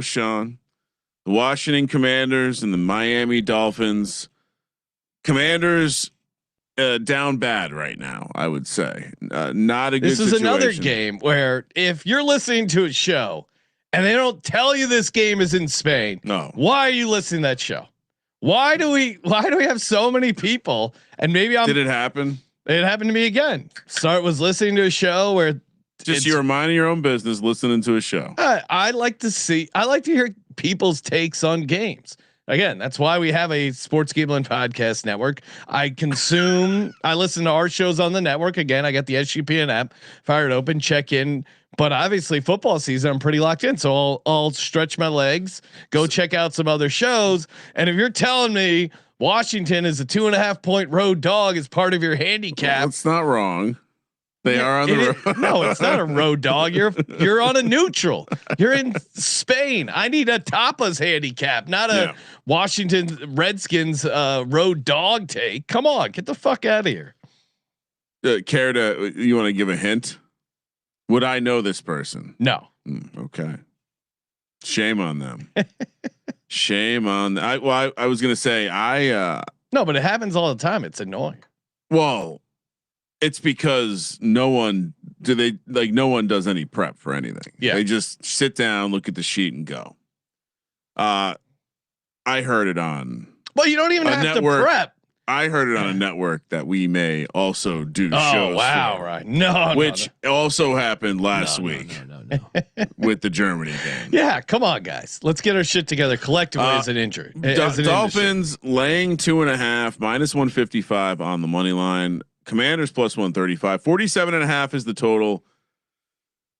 Sean. The Washington Commanders and the Miami Dolphins. Commanders down bad right now, I would say. Not a good This is situation. Another game where if you're listening to a show and they don't tell you this game is in Spain, no. Why are you listening to that show? Why do we have so many people? And maybe Did it happen? It happened to me again. Was listening to a show where you're minding your own business, listening to a show. I like to hear people's takes on games. Again, that's why we have a sports gambling podcast network. I listen to our shows on the network. Again, I got the SGPN app, fire it open, check in. But obviously football season, I'm pretty locked in. So I'll stretch my legs, go check out some other shows. And if you're telling me Washington is a 2.5 point road dog as part of your handicap, well, it's not wrong. They are on the road. No, it's not a road dog. You're on a neutral. You're in Spain. I need a tapas handicap, not a Washington Redskins road dog take. Come on, get the fuck out of here. You want to give a hint? Would I know this person? No. Okay. Shame on them. Shame on. I was gonna say no, but it happens all the time. It's annoying. Well, it's because no one does any prep for anything. Yeah. They just sit down, look at the sheet, and go. I heard it on. Well, you don't even have network. To prep. I heard it on a network that we may also do shows. Oh wow! Right? No, which also happened last week. No. With the Germany game. Yeah, come on, guys. Let's get our shit together collectively as an injury. Dolphins laying 2.5 -155 on the money line. Commanders +135. 47.5 is the total.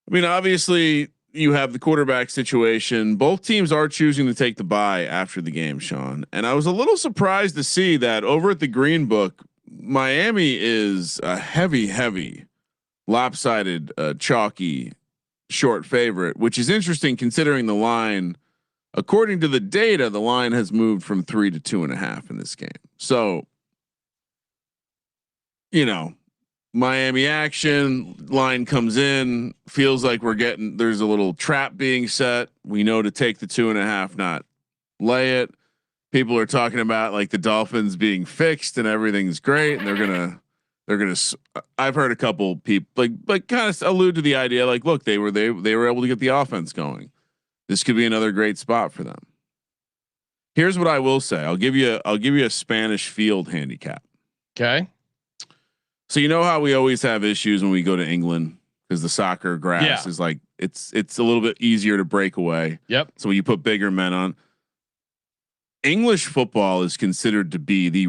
I mean, obviously you have the quarterback situation. Both teams are choosing to take the bye after the game, Sean. And I was a little surprised to see that over at the Green Book, Miami is a heavy, lopsided, chalky, short favorite, which is interesting considering the line. According to the data, the line has moved from 3 to 2.5 in this game. So, Miami action line comes in, feels like there's a little trap being set. We know to take the 2.5, not lay it. People are talking about like the Dolphins being fixed and everything's great. And they're going to, I've heard a couple people like kind of allude to the idea, like, look, they were able to get the offense going. This could be another great spot for them. Here's what I will say. I'll give you a Spanish field handicap. Okay. So you know how we always have issues when we go to England because the soccer grass is like it's a little bit easier to break away. Yep. So you put bigger men on. English football is considered to be the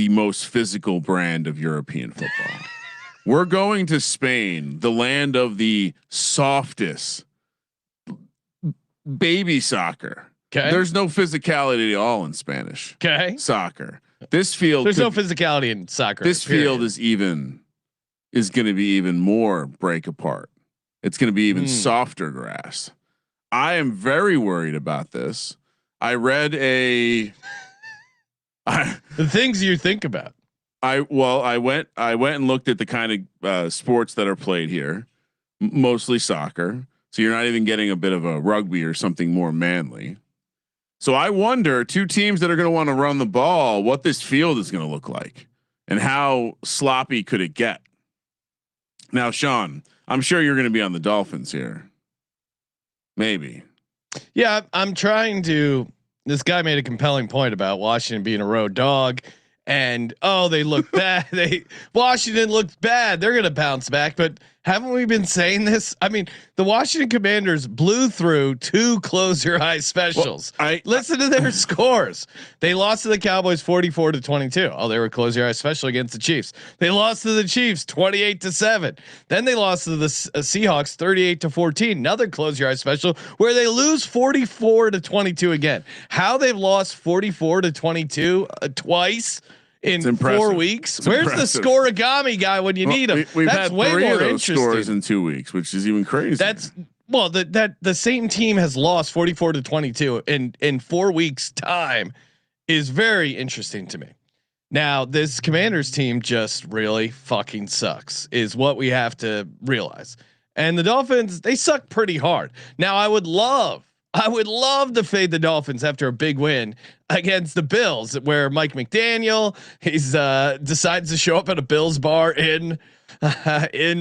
most physical brand of European football. We're going to Spain, the land of the softest baby soccer. Okay. There's no physicality at all in Spanish. Okay. Soccer. This field. There's no physicality in soccer. This field is going to be even more break apart. It's going to be even softer grass. I am very worried about this. I read the things you think about. I went and looked at the kind of sports that are played here, mostly soccer. So you're not even getting a bit of a rugby or something more manly. So I wonder, two teams that are going to want to run the ball, what this field is going to look like and how sloppy could it get? Now, Sean, I'm sure you're going to be on the Dolphins here. Maybe. Yeah, I'm trying to. This guy made a compelling point about Washington being a road dog and they look bad. Washington looks bad. They're going to bounce back, but haven't we been saying this? I mean, the Washington Commanders blew through 2 close your eyes specials. Well, listen to their scores. They lost to the Cowboys 44-22. Oh, they were close your eyes special against the Chiefs. They lost to the Chiefs 28-7. Then they lost to the Seahawks 38-14. Another close your eyes special where they lose 44-22 again. How they've lost 44-22 twice in 4 weeks. Where's the scoregami guy when you need him? We've That's had way 3 more of those interesting. scores in 2 weeks, which is even crazy. That's the same team has lost 44-22 in 4 weeks time is very interesting to me. Now this Commanders team just really fucking sucks is what we have to realize. And the Dolphins, they suck pretty hard. Now I would love I would love to fade the Dolphins after a big win against the Bills, where Mike McDaniel he's decides to show up at a Bills bar in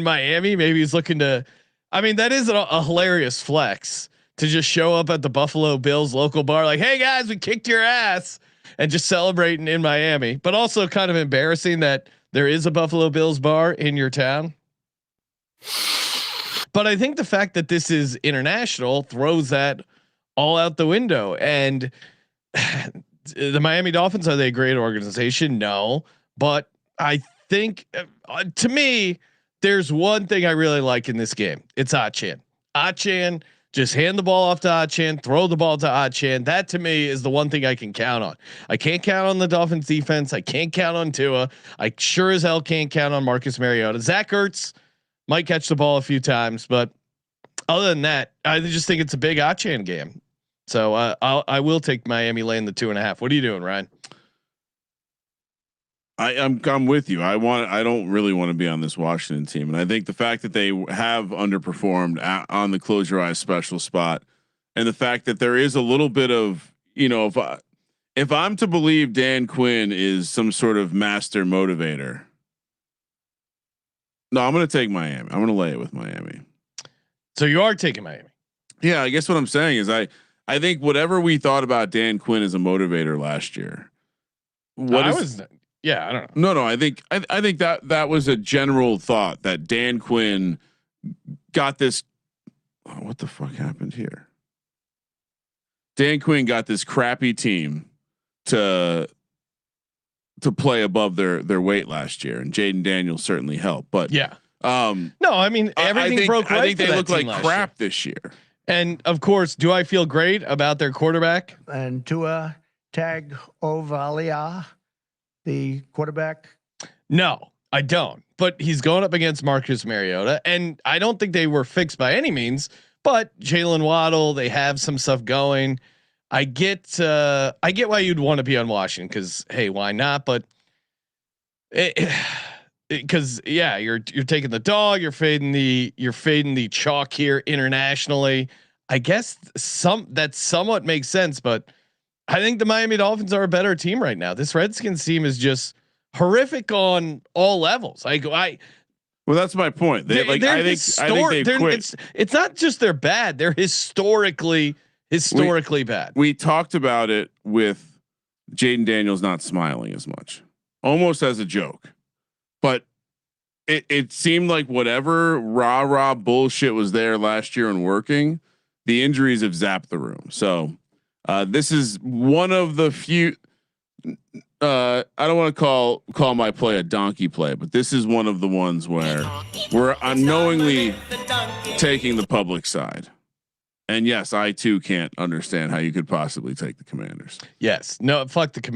Miami. Maybe he's looking to. I mean, that is a hilarious flex to just show up at the Buffalo Bills local bar, like, "Hey guys, we kicked your ass," and just celebrating in Miami. But also kind of embarrassing that there is a Buffalo Bills bar in your town. But I think the fact that this is international throws that all out the window. And the Miami Dolphins, are they a great organization? No, but I think to me, there's one thing I really like in this game. It's Achan. Achan, just hand the ball off to Achan, throw the ball to Achan. That to me is the one thing I can count on. I can't count on the Dolphins defense. I can't count on Tua. I sure as hell can't count on Marcus Mariota. Zach Ertz might catch the ball a few times, but other than that, I just think it's a big Achan game. So I will take Miami laying the 2.5. What are you doing, Ryan? I'm with you. I don't really want to be on this Washington team, and I think the fact that they have underperformed on the close your eyes special spot, and the fact that there is a little bit of, if I'm to believe Dan Quinn is some sort of master motivator, no, I'm going to take Miami. I'm going to lay it with Miami. So you are taking Miami. Yeah, I guess what I'm saying is I think whatever we thought about Dan Quinn as a motivator last year, I don't know. No, I think that was a general thought that Dan Quinn got this. Oh, what the fuck happened here? Dan Quinn got this crappy team to play above their weight last year, and Jaden Daniels certainly helped. But yeah, no, I mean everything broke. Right, I think they look like crap this year. And of course, do I feel great about their quarterback? And Tua Tagovailoa, the quarterback? No, I don't. But he's going up against Marcus Mariota, and I don't think they were fixed by any means. But Jalen Waddle, they have some stuff going. I get why you'd want to be on Washington, because hey, why not? But because yeah, you're taking the dog, you're fading the chalk here internationally. I guess that somewhat makes sense, but I think the Miami Dolphins are a better team right now. This Redskins team is just horrific on all levels. Well, that's my point. I think they quit. It's not just they're bad; they're historically bad. We talked about it with Jaden Daniels not smiling as much, almost as a joke. But it seemed like whatever rah bullshit was there last year and working, the injuries have zapped the room. So this is one of the few. I don't want to call my play a donkey play, but this is one of the ones where we're unknowingly taking the public side. And yes, I too can't understand how you could possibly take the Commanders. Yes, no, fuck the Commanders.